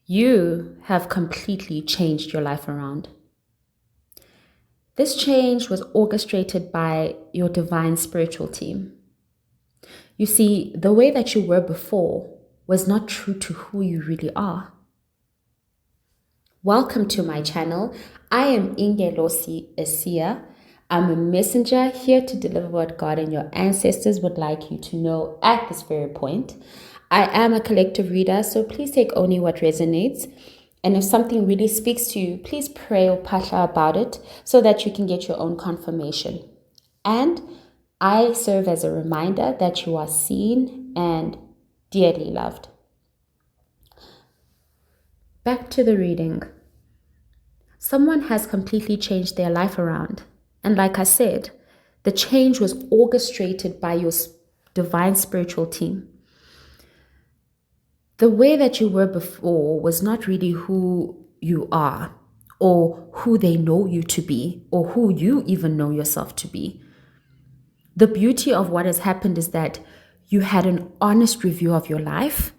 You have completely changed your life around. This change was orchestrated by your divine spiritual team. You see, the way that you were before was not true to who you really are. Welcome to my channel. I am Ingelosi Esia. I'm a messenger here to deliver what God and your ancestors would like you to know at this very point. I am a collective reader, so please take only what resonates. And if something really speaks to you, please pray or pasha about it so that you can get your own confirmation. And I serve as a reminder that you are seen and dearly loved. Back to the reading. Someone has completely changed their life around. And like I said, the change was orchestrated by your divine spiritual team. The way that you were before was not really who you are, or who they know you to be, or who you even know yourself to be. The beauty of what has happened is that you had an honest review of your life,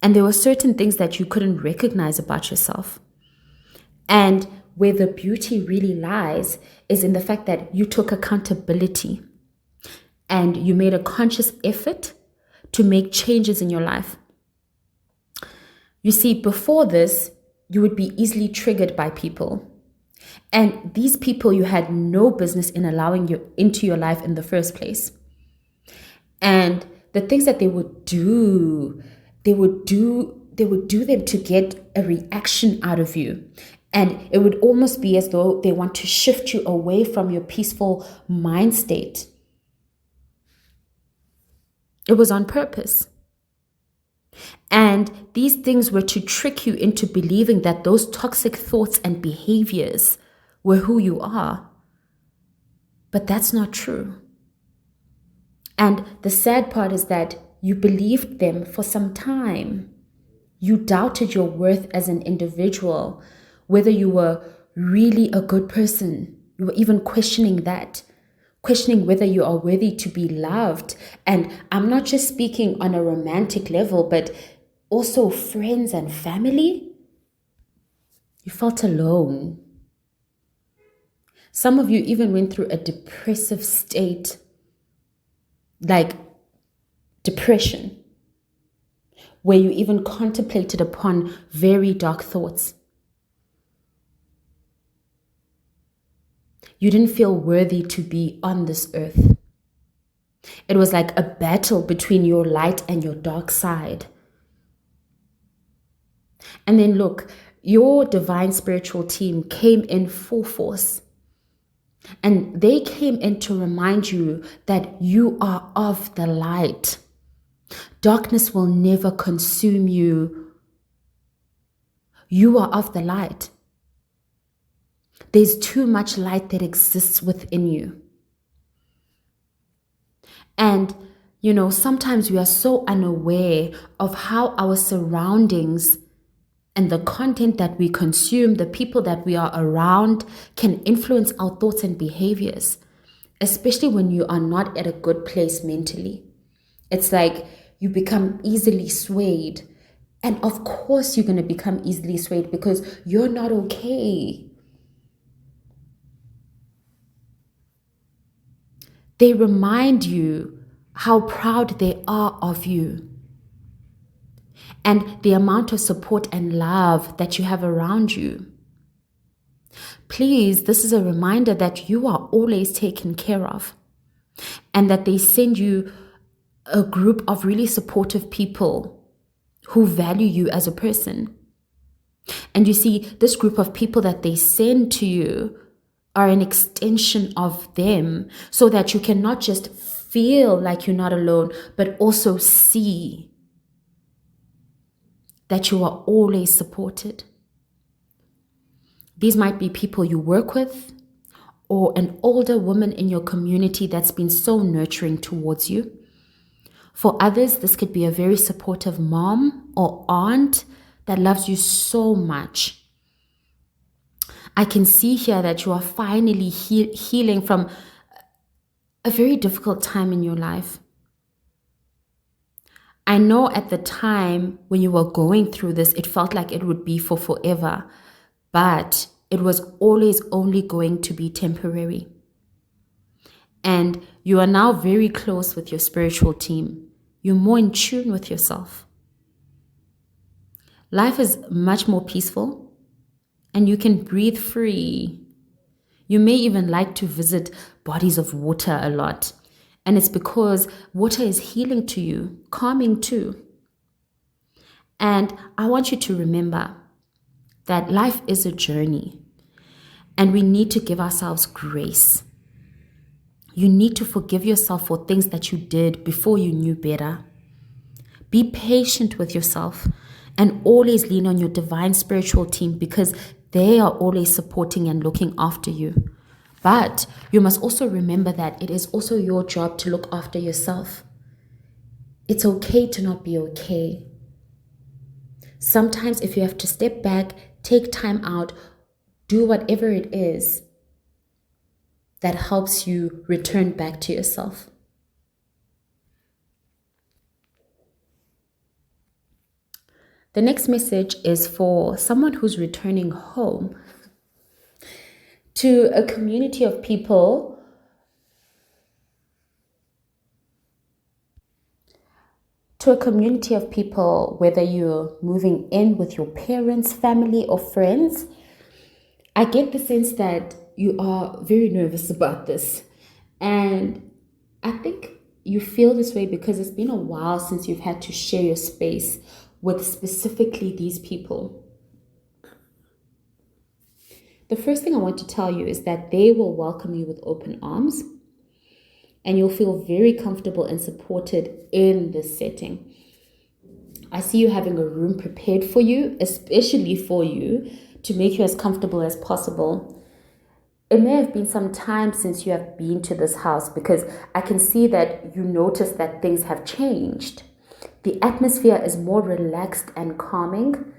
and there were certain things that you couldn't recognize about yourself. And where the beauty really lies is in the fact that you took accountability and you made a conscious effort to make changes in your life. You see, before this, you would be easily triggered by people. And these people you had no business in allowing you into your life in the first place. And the things that they would do them to get a reaction out of you. And it would almost be as though they want to shift you away from your peaceful mind state. It was on purpose. And these things were to trick you into believing that those toxic thoughts and behaviors were who you are. But that's not true. And the sad part is that you believed them for some time. You doubted your worth as an individual, whether you were really a good person. You were even questioning that, questioning whether you are worthy to be loved. And I'm not just speaking on a romantic level, but also friends and family. You felt alone. Some of you even went through a depressive state, like depression, where you even contemplated upon very dark thoughts. You didn't feel worthy to be on this earth. It was like a battle between your light and your dark side. And then look, your divine spiritual team came in full force. And they came in to remind you that you are of the light. Darkness will never consume you. You are of the light. There's too much light that exists within you. And, sometimes we are so unaware of how our surroundings and the content that we consume, the people that we are around, can influence our thoughts and behaviors, especially when you are not at a good place mentally. It's like you become easily swayed. And of course, you're going to become easily swayed because you're not okay. They remind you how proud they are of you and the amount of support and love that you have around you. Please, this is a reminder that you are always taken care of and that they send you a group of really supportive people who value you as a person. And you see, this group of people that they send to you are an extension of them so that you can not just feel like you're not alone, but also see that you are always supported. These might be people you work with or an older woman in your community that's been so nurturing towards you. For others, this could be a very supportive mom or aunt that loves you so much. I can see here that you are finally healing from a very difficult time in your life. I know at the time when you were going through this, it felt like it would be for forever, but it was always only going to be temporary. And you are now very close with your spiritual team. You're more in tune with yourself. Life is much more peaceful and you can breathe free. You may even like to visit bodies of water a lot. And it's because water is healing to you, calming too. And I want you to remember that life is a journey and we need to give ourselves grace. You need to forgive yourself for things that you did before you knew better. Be patient with yourself and always lean on your divine spiritual team because they are always supporting and looking after you. But you must also remember that it is also your job to look after yourself. It's okay to not be okay. Sometimes if you have to step back, take time out, do whatever it is that helps you return back to yourself. The next message is for someone who's returning home to a community of people whether you're moving in with your parents, family, or friends. I get the sense that you are very nervous about this. And I think you feel this way because it's been a while since you've had to share your space with specifically these people. The first thing I want to tell you is that they will welcome you with open arms and you'll feel very comfortable and supported in this setting. I see you having a room prepared for you, especially for you, to make you as comfortable as possible. It may have been some time since you have been to this house because I can see that you notice that things have changed. The atmosphere is more relaxed and calming,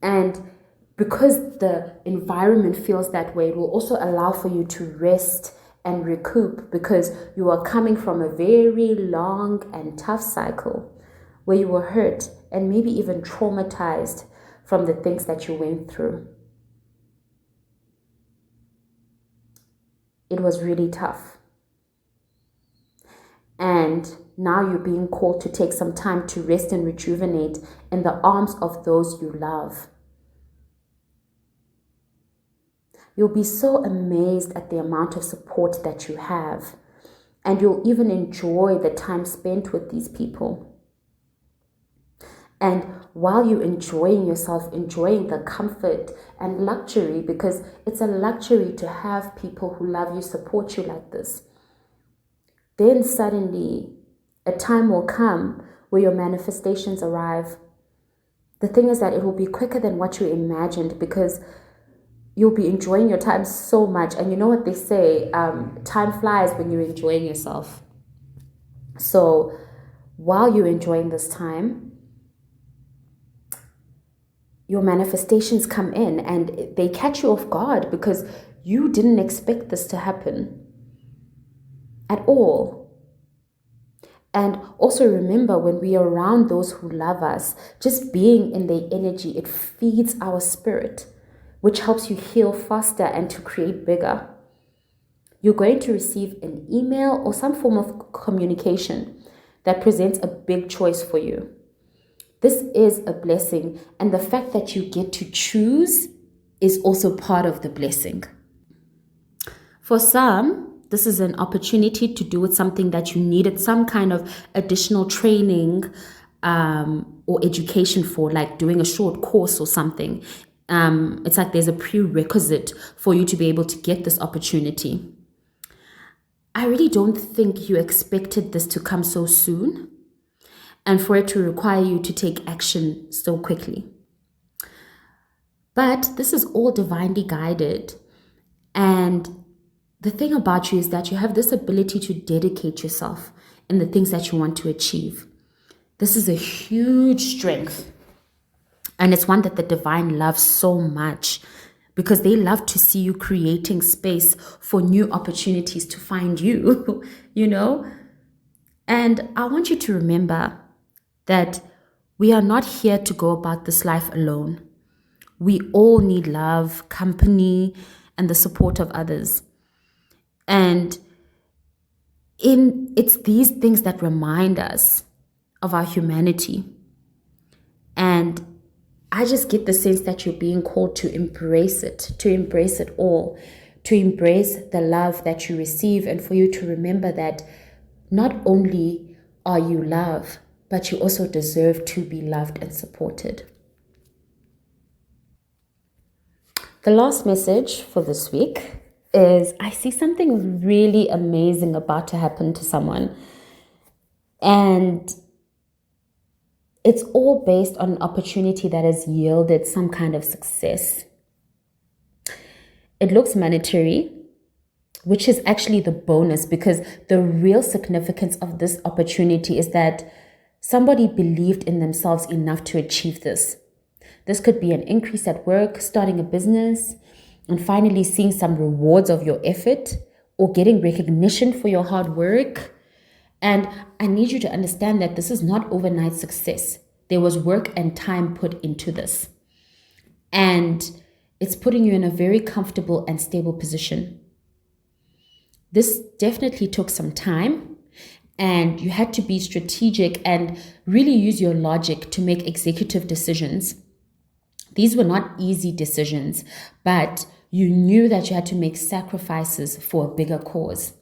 and because the environment feels that way, it will also allow for you to rest and recoup because you are coming from a very long and tough cycle where you were hurt and maybe even traumatized from the things that you went through. It was really tough. And now you're being called to take some time to rest and rejuvenate in the arms of those you love. You'll be so amazed at the amount of support that you have, and you'll even enjoy the time spent with these people. And while you're enjoying yourself, enjoying the comfort and luxury, because it's a luxury to have people who love you support you like this, then suddenly a time will come where your manifestations arrive. The thing is that it will be quicker than what you imagined because you'll be enjoying your time so much. And you know what they say, time flies when you're enjoying yourself. So while you're enjoying this time, your manifestations come in and they catch you off guard because you didn't expect this to happen at all. And also remember, when we are around those who love us, just being in their energy, it feeds our spirit, which helps you heal faster and to create bigger. You're going to receive an email or some form of communication that presents a big choice for you. This is a blessing, and the fact that you get to choose is also part of the blessing. For some, this is an opportunity to do with something that you needed some kind of additional training or education for, like doing a short course or something. It's like there's a prerequisite for you to be able to get this opportunity. I really don't think you expected this to come so soon and for it to require you to take action so quickly. But this is all divinely guided. And the thing about you is that you have this ability to dedicate yourself in the things that you want to achieve. This is a huge strength. And it's one that the divine loves so much because they love to see you creating space for new opportunities to find you, you know? And I want you to remember that we are not here to go about this life alone. We all need love, company, and the support of others. And it's these things that remind us of our humanity. And I just get the sense that you're being called to embrace it all, to embrace the love that you receive, and for you to remember that not only are you loved, but you also deserve to be loved and supported. The last message for this week is I see something really amazing about to happen to someone. And it's all based on an opportunity that has yielded some kind of success. It looks monetary, which is actually the bonus, because the real significance of this opportunity is that somebody believed in themselves enough to achieve this. This could be an increase at work, starting a business, and finally seeing some rewards of your effort or getting recognition for your hard work. And I need you to understand that this is not overnight success. There was work and time put into this. And it's putting you in a very comfortable and stable position. This definitely took some time, and you had to be strategic and really use your logic to make executive decisions. These were not easy decisions, but you knew that you had to make sacrifices for a bigger cause.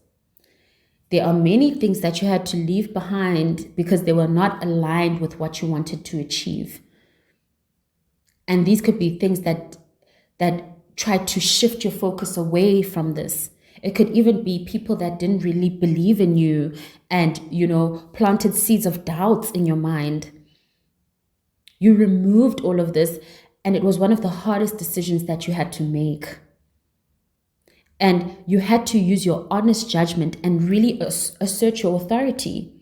There are many things that you had to leave behind because they were not aligned with what you wanted to achieve. And these could be things that tried to shift your focus away from this. It could even be people that didn't really believe in you and, planted seeds of doubts in your mind. You removed all of this, and it was one of the hardest decisions that you had to make. And you had to use your honest judgment and really assert your authority,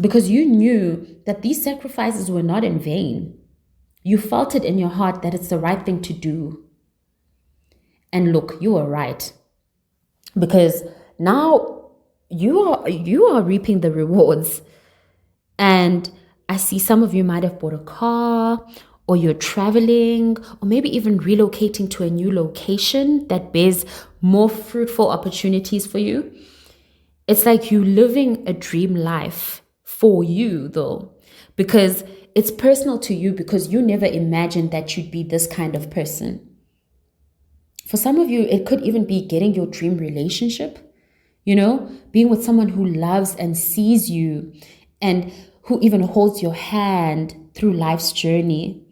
because you knew that these sacrifices were not in vain. You felt it in your heart that it's the right thing to do. And look, you were right, because now you are reaping the rewards. And I see some of you might have bought a car, or you're traveling, or maybe even relocating to a new location that bears more fruitful opportunities for you. It's like you living a dream life for you, though, because it's personal to you, because you never imagined that you'd be this kind of person. For some of you, it could even be getting your dream relationship, being with someone who loves and sees you and who even holds your hand through life's journey.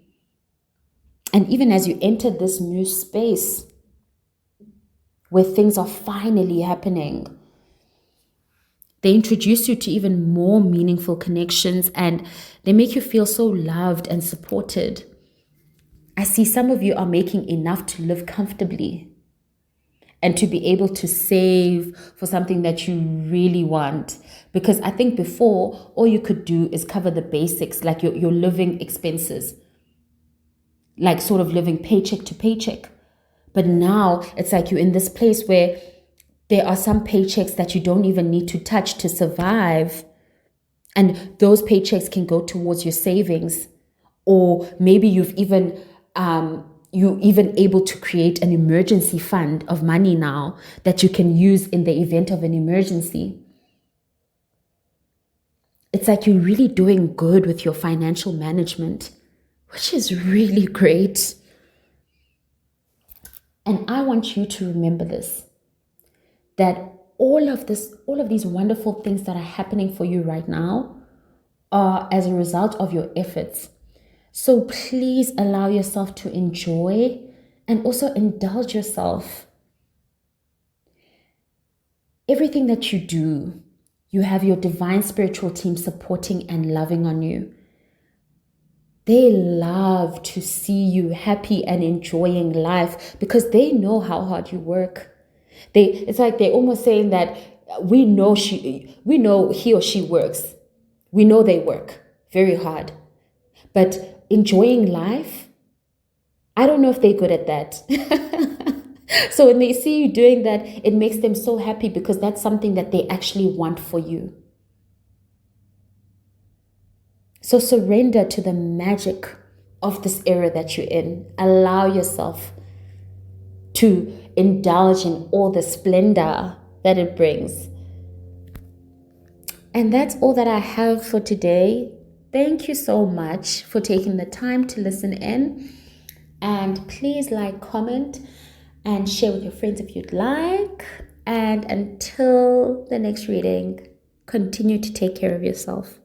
And even as you enter this new space where things are finally happening, they introduce you to even more meaningful connections, and they make you feel so loved and supported. I see some of you are making enough to live comfortably and to be able to save for something that you really want. Because I think before, all you could do is cover the basics, like your living expenses, like sort of living paycheck to paycheck. But now it's like you're in this place where there are some paychecks that you don't even need to touch to survive. And those paychecks can go towards your savings. Or maybe you're even able to create an emergency fund of money now that you can use in the event of an emergency. It's like you're really doing good with your financial management, which is really great. And I want you to remember this, that all of these wonderful things that are happening for you right now are as a result of your efforts. So please allow yourself to enjoy and also indulge yourself. Everything that you do, you have your divine spiritual team supporting and loving on you. They love to see you happy and enjoying life because they know how hard you work. It's like they're almost saying that we know he or she works. We know they work very hard. But enjoying life, I don't know if they're good at that. So when they see you doing that, it makes them so happy because that's something that they actually want for you. So surrender to the magic of this era that you're in. Allow yourself to indulge in all the splendor that it brings. And that's all that I have for today. Thank you so much for taking the time to listen in. And please like, comment, and share with your friends if you'd like. And until the next reading, continue to take care of yourself.